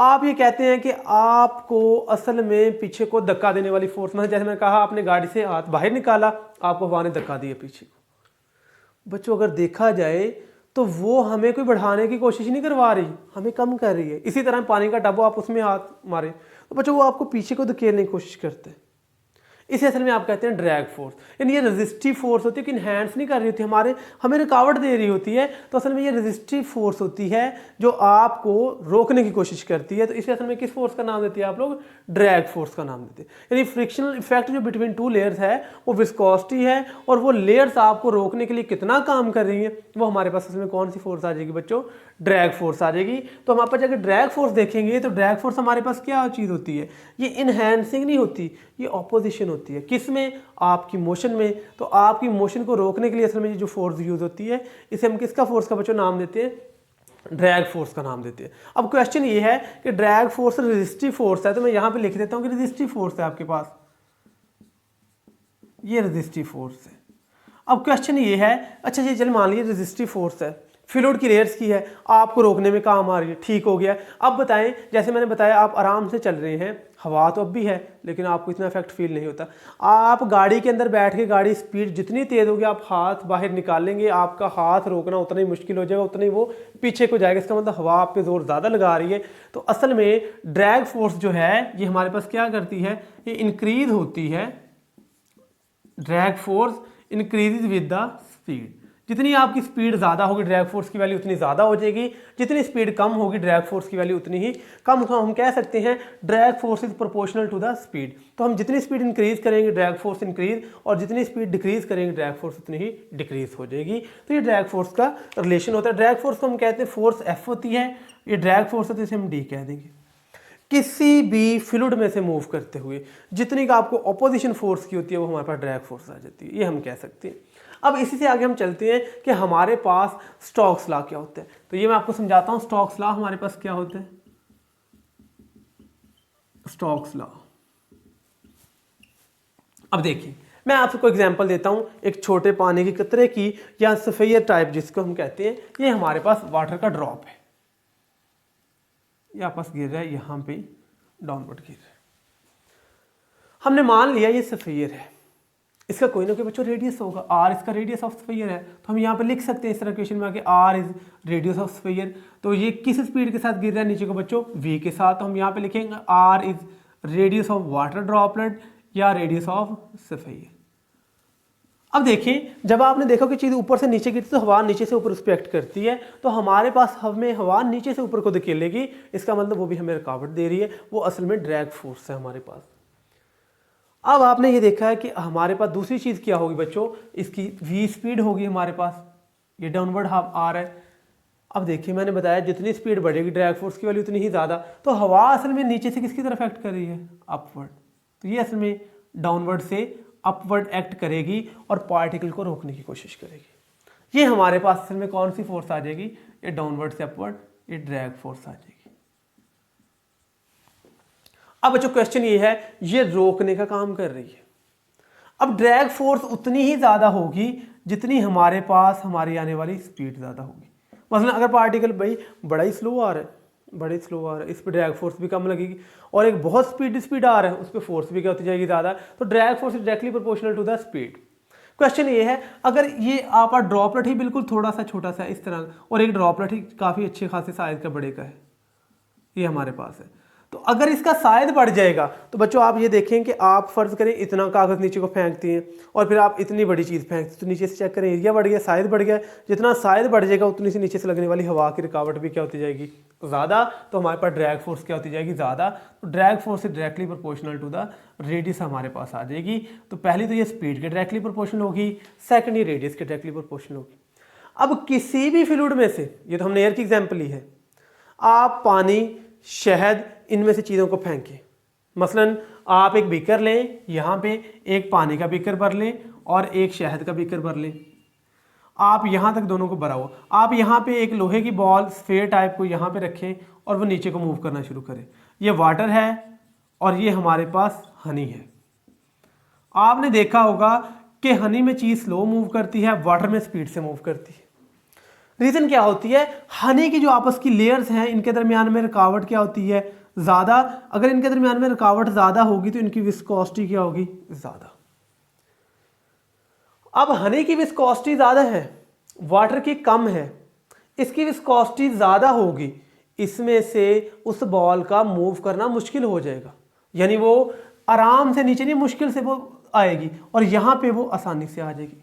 आप ये कहते हैं कि आपको असल में पीछे को धक्का देने वाली फोर्स, मतलब जैसे मैंने कहा आपने गाड़ी से हाथ बाहर निकाला, आपको हवा ने धक्का दिया पीछे को। बच्चों अगर देखा जाए तो वो हमें कोई बढ़ाने की कोशिश नहीं करवा रही, हमें कम कर रही है। इसी तरह पानी का टब आप उसमें हाथ मारे तो बच्चों वो आपको पीछे को धकेलने की कोशिश करते हैं। इसे असल में आप कहते हैं ड्रैग फोर्स। यानी ये रेजिस्टिव फोर्स होती है कि इन्हेंस नहीं कर रही होती, हमें रुकावट दे रही होती है। तो असल में ये रेजिस्टिव फोर्स होती है जो आपको रोकने की कोशिश करती है। तो इसे असल में किस फोर्स का नाम देती है आप लोग? ड्रैग फोर्स का नाम देते हैं। यानी फ्रिक्शनल इफेक्ट जो बिटवीन टू लेयर्स है वो विस्कोसिटी है, और वो लेयर्स आपको रोकने के लिए कितना काम कर रही है वो हमारे पास असल में कौन सी फोर्स आ जाएगी बच्चों? ड्रैग फोर्स आ जाएगी। तो हमारे पास अगर ड्रैग फोर्स देखेंगे तो ड्रैग फोर्स हमारे पास क्या चीज़ होती है? ये इनहैंसिंग नहीं होती, ये ऑपोजिशन होती है। किस में? आपकी मोशन में। तो आपकी मोशन को रोकने के लिए असल में ये जो फोर्स यूज होती है इसे हम किसका फोर्स का बच्चों नाम देते हैं? ड्रैग फोर्स का नाम देते हैं। अब क्वेश्चन ये है कि ड्रैग फोर्स रेजिस्टिव फोर्स है, तो मैं यहां पे लिख देता हूं कि रेजिस्टिव फोर्स है आपके पास, ये रेजिस्टिव फोर्स है। अब क्वेश्चन ये है, अच्छा ये चल मान लीजिए रेजिस्टिव फोर्स है, फ्लूइड की लेयर्स की है, आपको रोकने में काम आ रही है, ठीक हो गया। अब बताएं, जैसे मैंने बताया आप आराम से चल रहे हैं, हवा तो अब भी है लेकिन आपको इतना इफेक्ट फील नहीं होता। आप गाड़ी के अंदर बैठ के गाड़ी स्पीड जितनी तेज होगी आप हाथ बाहर निकालेंगे, आपका हाथ रोकना उतना ही मुश्किल हो जाएगा, उतना ही वो पीछे को जाएगा। इसका मतलब हवा आप पे जोर ज़्यादा लगा रही है। तो असल में ड्रैग फोर्स जो है ये हमारे पास क्या करती है? ये इंक्रीज होती है। Drag force increases with the speed. जितनी आपकी स्पीड ज़्यादा होगी ड्रैग फोर्स की वैल्यू उतनी ज़्यादा हो जाएगी, जितनी स्पीड कम होगी ड्रैग फोर्स की वैल्यू उतनी ही कम। तो हम कह सकते हैं drag force is proportional to the speed. तो हम जितनी स्पीड इंक्रीज करेंगे ड्रैग फोर्स इंक्रीज, और जितनी स्पीड डिक्रीज करेंगे ड्रैग फोर्स उतनी ही डिक्रीज हो जाएगी। तो ये ड्रैग फोर्स का रिलेशन होता है। ड्रैग फोर्स को हम कहते हैं फोर्स एफ होती है, ये ड्रैग फोर्स होती है इसे हम डी कह देंगे। किसी भी फ्लूइड में से मूव करते हुए जितनी का आपको ऑपोजिशन फोर्स की होती है वो हमारे पास ड्रैग फोर्स आ जाती है, ये हम कह सकते हैं। अब इसी से आगे हम चलते हैं कि हमारे पास स्टोक्स लॉ क्या होता है। तो ये मैं आपको समझाता हूं, स्टोक्स लॉ हमारे पास क्या होता है? स्टोक्स लॉ, अब देखिए मैं आपको एग्जांपल देता हूं एक छोटे पानी के कतरे की, या सफेयर टाइप जिसको हम कहते हैं। ये हमारे पास वाटर का ड्रॉप है, ये आपस गिर रहा है, यहां पे डाउनवर्ड गिर रहा है। हमने मान लिया ये सफेयर है, इसका कोई ना कोई बच्चों रेडियस होगा, आर इसका रेडियस ऑफ स्फीयर है। तो हम यहाँ पे लिख सकते हैं इस तरह क्वेश्चन में आके R is radius of sphere. तो ये किस स्पीड के साथ गिर रहा है नीचे को बच्चों? वी के साथ। तो हम यहाँ पे लिखेंगे R is radius of water droplet या रेडियस ऑफ स्फीयर। अब देखिए जब आपने देखा कि चीज़ ऊपर से नीचे गिरती तो हवा नीचे से ऊपर रिस्पेक्ट करती है, तो हमारे पास हमें हवा नीचे से ऊपर को धकेलेगी, इसका मतलब वो भी हमें रुकावट दे रही है, वो असल में ड्रैग फोर्स है हमारे पास। अब आपने ये देखा है कि हमारे पास दूसरी चीज़ क्या होगी बच्चों? इसकी v स्पीड होगी हमारे पास, ये डाउनवर्ड हाफ आ रहा है। अब देखिए मैंने बताया जितनी स्पीड बढ़ेगी ड्रैग फोर्स की वैल्यू उतनी ही ज़्यादा। तो हवा असल में नीचे से किसकी तरफ एक्ट कर रही है? अपवर्ड। तो ये असल में डाउनवर्ड से अपवर्ड एक्ट करेगी और पार्टिकल को रोकने की कोशिश करेगी। ये हमारे पास असल में कौन सी फोर्स आ जाएगी? ये डाउनवर्ड से अपवर्ड, ये ड्रैग फोर्स आ जाएगी। अब बच्चों क्वेश्चन ये है, ये रोकने का काम कर रही है। अब ड्रैग फोर्स उतनी ही ज्यादा होगी जितनी हमारे पास हमारी आने वाली स्पीड ज्यादा होगी। मतलब अगर पार्टिकल भाई बड़ा ही स्लो आ रहा है, बड़े स्लो आ रहा है, इस पर ड्रैग फोर्स भी कम लगेगी, और एक बहुत स्पीड आ रहा है उस पर फोर्स भी क्या होती जाएगी ज़्यादा। तो drag force is directly proportional to the speed. Question ये है, अगर ये आपका ड्रॉपलेट ही बिल्कुल थोड़ा सा छोटा सा इस तरह, और एक ड्रॉपलेट ही काफ़ी अच्छे खासे साइज का बड़े का है, ये हमारे पास है, तो अगर इसका साइज बढ़ जाएगा तो बच्चों आप ये देखें कि आप फर्ज करें इतना कागज़ नीचे को फेंकती हैं और फिर आप इतनी बड़ी चीज़ फेंकती, तो नीचे से चेक करें एरिया बढ़ गया, साइज बढ़ गया। जितना साइज बढ़ जाएगा उतनी सी नीचे से लगने वाली हवा की रुकावट भी क्या होती जाएगी? ज़्यादा। तो हमारे पास ड्रैग फोर्स क्या होती जाएगी? ज़्यादा। तो drag force is directly proportional to the radius हमारे पास आ जाएगी। तो पहली तो ये स्पीड के डायरेक्टली प्रोपोर्शनल होगी, सेकंड ये रेडियस के डायरेक्टली प्रोपोर्शनल होगी। अब किसी भी फ्लूइड में से, ये तो हमने एयर की एग्जाम्पल ली है, आप पानी, शहद, इनमें से चीज़ों को फेंकें। मसलन आप एक बीकर लें, यहाँ पे एक पानी का बीकर भर लें और एक शहद का बीकर भर लें, आप यहाँ तक दोनों को भरा हो। आप यहाँ पे एक लोहे की बॉल स्फेयर टाइप को यहाँ पे रखें और वो नीचे को मूव करना शुरू करें। ये वाटर है और ये हमारे पास हनी है। आपने देखा होगा कि हनी में चीज़ स्लो मूव करती है, वाटर में स्पीड से मूव करती है। रीज़न क्या होती है, हनी की जो आपस की लेयर्स हैं इनके दरमियान में रुकावट क्या होती है, ज़्यादा। अगर इनके दरमियान में रुकावट ज़्यादा होगी तो इनकी विस्कोसिटी क्या होगी, ज़्यादा। अब हनी की विस्कोसिटी ज़्यादा है, वाटर की कम है, इसकी विस्कोसिटी ज़्यादा होगी, इसमें से उस बॉल का मूव करना मुश्किल हो जाएगा, यानी वो आराम से नीचे नहीं, मुश्किल से वो आएगी, और यहाँ पे वो आसानी से आ जाएगी।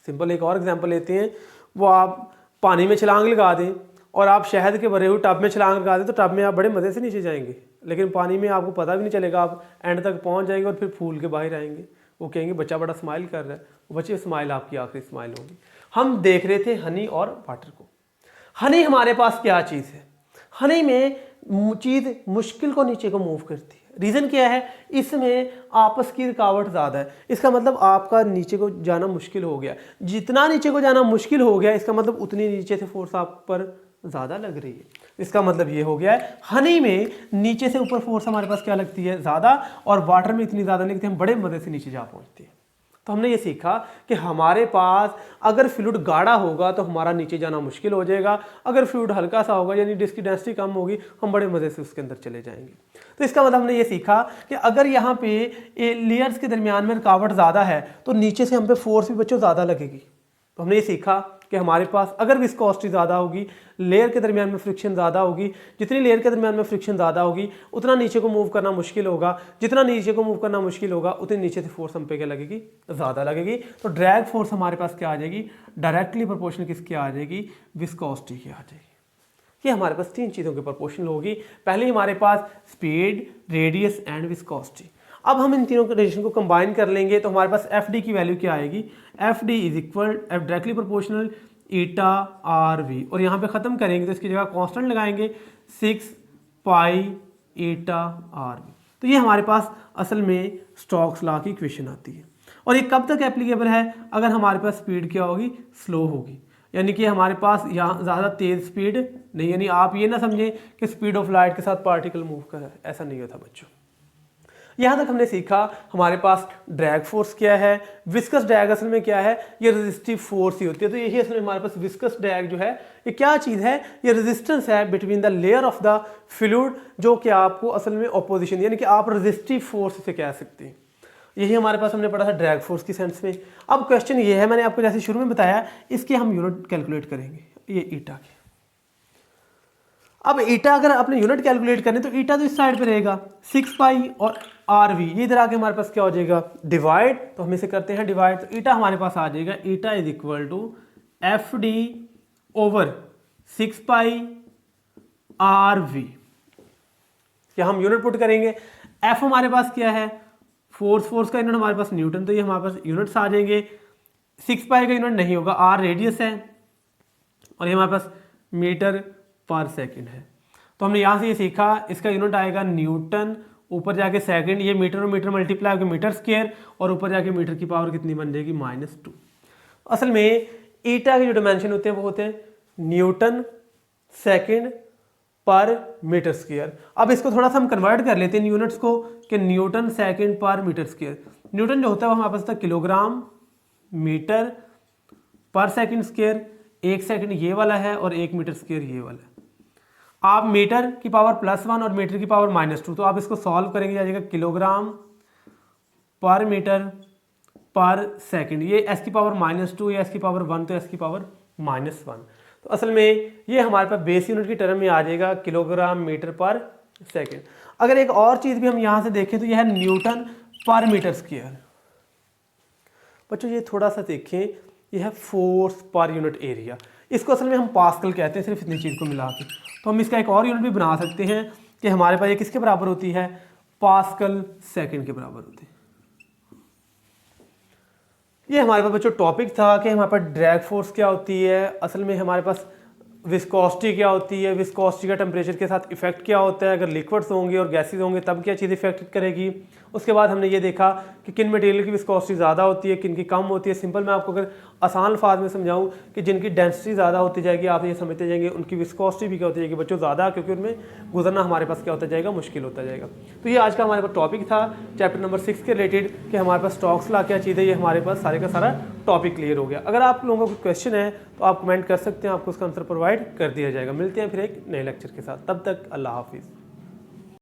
सिंपल एक और एग्जांपल लेते हैं, वो आप पानी में छलांग लगा दें और आप शहद के भरे हुए टब में छलांग लगा दें तो टब में आप बड़े मज़े से नीचे जाएंगे, लेकिन पानी में आपको पता भी नहीं चलेगा, आप एंड तक पहुंच जाएंगे और फिर फूल के बाहर आएंगे। वो कहेंगे बच्चा बड़ा स्माइल कर रहा है, वो बच्चे स्माइल आपकी आखिरी स्माइल होगी। हम देख रहे थे हनी और वाटर को। हनी हमारे पास क्या चीज़ है, हनी में चीज़ मुश्किल को नीचे को मूव करती है। रीज़न क्या है, इसमें आपस की रुकावट ज़्यादा है, इसका मतलब आपका नीचे को जाना मुश्किल हो गया। जितना नीचे को जाना मुश्किल हो गया, इसका मतलब उतनी नीचे से फोर्स आप पर ज़्यादा लग रही है। इसका मतलब ये हो गया है, हनी में नीचे से ऊपर फोर्स हमारे पास क्या लगती है, ज़्यादा, और वाटर में इतनी ज़्यादा नहीं लगती, हम बड़े मज़े से नीचे जा पहुँचते हैं। तो हमने ये सीखा कि हमारे पास अगर फ्लूइड गाढ़ा होगा तो हमारा नीचे जाना मुश्किल हो जाएगा, अगर फ्लूइड हल्का सा होगा यानी जिसकी डेंसिटी कम होगी हम बड़े मज़े से उसके अंदर चले जाएंगे। तो इसका मतलब हमने ये सीखा कि अगर यहाँ पे लेयर्स के दरमियान में रुकावट ज़्यादा है तो नीचे से हम पे फोर्स भी बच्चों ज़्यादा लगेगी। तो हमने ये सीखा कि हमारे पास अगर विस्कोसिटी ज़्यादा होगी, लेयर के दरमियान में फ्रिक्शन ज़्यादा होगी, जितनी लेयर के दरमियान में फ्रिक्शन ज़्यादा होगी उतना नीचे को मूव करना मुश्किल होगा, जितना नीचे को मूव करना मुश्किल होगा उतनी नीचे से फोर्स हम पे क्या लगेगी, ज़्यादा लगेगी। तो ड्रैग फोर्स हमारे पास क्या आ जाएगी, डायरेक्टली प्रोपोर्शनल किसकी आ जाएगी, विस्कोसिटी की आ जाएगी। ये हमारे पास तीन चीज़ों के प्रोपोर्शनल होगी। पहले हमारे पास स्पीड, रेडियस एंड विस्कोसिटी। अब हम इन तीनों कंडीशन को कंबाइन कर लेंगे तो हमारे पास एफ डी की वैल्यू क्या आएगी, F D is equal F directly proportional eta R V, और यहाँ पे ख़त्म करेंगे तो इसकी जगह कांस्टेंट लगाएंगे 6 पाई ईटा आर वी। तो ये हमारे पास असल में स्टोक्स लॉ की इक्वेशन आती है। और ये कब तक एप्लीकेबल है, अगर हमारे पास स्पीड क्या होगी, स्लो होगी, यानी कि हमारे पास यहाँ ज़्यादा तेज़ स्पीड नहीं, यानी आप ये ना समझें कि स्पीड ऑफ लाइट के साथ पार्टिकल मूव कर रहा है, ऐसा नहीं होता बच्चों। यहाँ तक हमने सीखा हमारे पास ड्रैग फोर्स क्या है, विस्कस ड्रैग असल में क्या है, ये रेजिस्टिव फोर्स ही होती है। तो यही असल में हमारे पास विस्कस ड्रैग जो है ये क्या चीज़ है, ये रेजिस्टेंस है between the layer of the fluid, जो कि आपको असल में ऑपोजिशन, यानी कि आप रेजिस्टिव फोर्स से कह सकते हैं। यही हमारे पास हमने पढ़ा था ड्रैग फोर्स की सेंस में। अब क्वेश्चन ये है, मैंने आपको जैसे शुरू में बताया, इसके हम यूनिट कैलकुलेट करेंगे, ये ईटा के। अब ईटा अगर अपने यूनिट कैलकुलेट करें तो ईटा तो इस साइड पे रहेगा 6 पाई, और आर वी ये इधर आके हमारे पास क्या हो जाएगा, डिवाइड। तो हम इसे करते हैं डिवाइड, तो ईटा हमारे पास आ जाएगा, eta is equal to F D over 6 pi R V. क्या हम यूनिट पुट करेंगे, एफ हमारे पास क्या है, फोर्स का यूनिट हमारे पास न्यूटन, तो ये हमारे पास यूनिट्स आ जाएंगे। 6 पाई का यूनिट नहीं होगा, आर रेडियस है, और ये हमारे पास मीटर पर सेकंड है। तो हमने यहाँ से ये सीखा, इसका यूनिट आएगा न्यूटन, ऊपर जाके सेकंड, ये मीटर और मीटर मल्टीप्लाई होकर मीटर स्क्वायर, और ऊपर जाके मीटर की पावर कितनी बन जाएगी, -2। असल में ईटा के जो डायमेंशन होते हैं वो होते हैं न्यूटन सेकंड पर मीटर स्क्वायर। अब इसको थोड़ा सा हम कन्वर्ट कर लेते हैं यूनिट्स को, कि न्यूटन सेकंड पर मीटर स्क्वायर। न्यूटन जो होता है वो हमारे पास होता है किलोग्राम मीटर पर सेकंड स्क्वायर, 1 सेकंड ये वाला है और 1 मीटर स्क्वायर ये वाला है। आप मीटर की पावर +1 और मीटर की पावर -2, तो आप इसको सॉल्व करेंगे, आ जाएगा किलोग्राम पर मीटर पर सेकंड। ये s की पावर -2 या s की पावर 1, तो s की पावर -1। तो असल में ये हमारे पास बेस यूनिट की टर्म में आ जाएगा किलोग्राम मीटर पर सेकंड। अगर एक और चीज़ भी हम यहाँ से देखें तो यह है न्यूटन पर मीटर स्क्वायर। बच्चों ये थोड़ा सा देखें, यह है फोर्स पर यूनिट एरिया, इसको असल में हम पास्कल कहते हैं, सिर्फ इतनी चीज़ को मिला के। तो हम इसका एक और यूनिट भी बना सकते हैं कि हमारे पास ये किसके बराबर होती है, पास्कल सेकंड के बराबर होती है। ये हमारे पास बच्चों टॉपिक था कि हमारे पास ड्रैग फोर्स क्या होती है, असल में हमारे पास विस्कोसिटी क्या होती है, विस्कोसिटी का टेम्परेचर के साथ इफेक्ट क्या होता है, अगर लिक्विड्स होंगे और गैसेज होंगे तब क्या चीज़ इफेक्ट करेगी। उसके बाद हमने ये देखा कि किन मटेरियल की विस्कोसिटी ज़्यादा होती है, किन की कम होती है। सिंपल मैं आपको अगर आसान अल्फाज में समझाऊं कि जिनकी डेंसिटी ज़्यादा होती जाएगी, आप ये समझते जाएंगे उनकी विस्कोसिटी भी क्या होती जाएगी बच्चों ज़्यादा, क्योंकि उनमें गुजरना हमारे पास क्या होता जाएगा, मुश्किल होता जाएगा। तो ये आज का हमारे पास टॉपिक था चैप्टर नंबर 6 के रिलेटेड कि हमारे पास स्टॉक्स ला क्या चीज़ है। ये हमारे पास सारे का सारा टॉपिक क्लियर हो गया। अगर आप लोगों का कोई क्वेश्चन है तो आप कमेंट कर सकते हैं, आपको उसका आंसर प्रोवाइड कर दिया जाएगा। मिलते हैं फिर एक नए लेक्चर के साथ, तब तक अल्लाह हाफिज़।